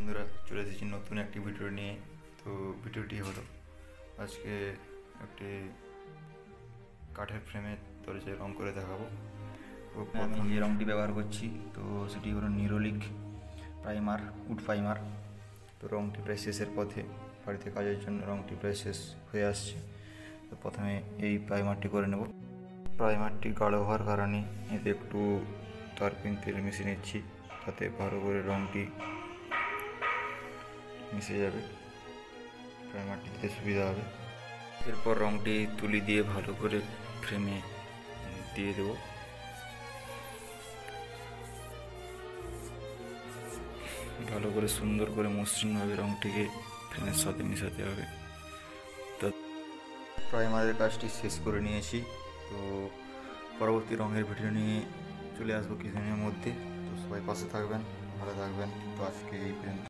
বন্ধুরা, চলে এসেছি নতুন একটি ভিডিও নিয়ে। তো ভিডিওটি হলো আজকে একটি কাঠের ফ্রেমের দরজায় রং করে দেখাবো। তো আমি যে রংটি ব্যবহার করছি তো সেটি হলো নিরোলিক প্রাইমার, উড প্রাইমার। তো রংটি প্রায় শেষের পথে, বাড়িতে কাজের জন্য রংটি প্রায় শেষ হয়ে আসছে। তো প্রথমে এই প্রাইমারটি করে নেব। প্রাইমারটি গাঢ় হওয়ার কারণে এতে একটু তারপিন তেল মিশিয়ে নিচ্ছি, তাতে ভালো করে রংটি মিশে যাবে, প্রাইমারটি দিতে সুবিধা হবে। এরপর রংটি তুলি দিয়ে ভালো করে ফ্রেমে দিয়ে দেব। ভালো করে সুন্দর করে মসৃণভাবে রংটিকে ফ্রেমের সাথে মেশাতে হবে। তো প্রাইমারের কাজটি শেষ করে নিয়েছি। তো পরবর্তী রঙের ভিডিও নিয়ে চলে আসবো কিছুদিনের মধ্যে। তো সবাই পাশে থাকবেন, ভালো থাকবেন। তো আজকে এই পর্যন্ত।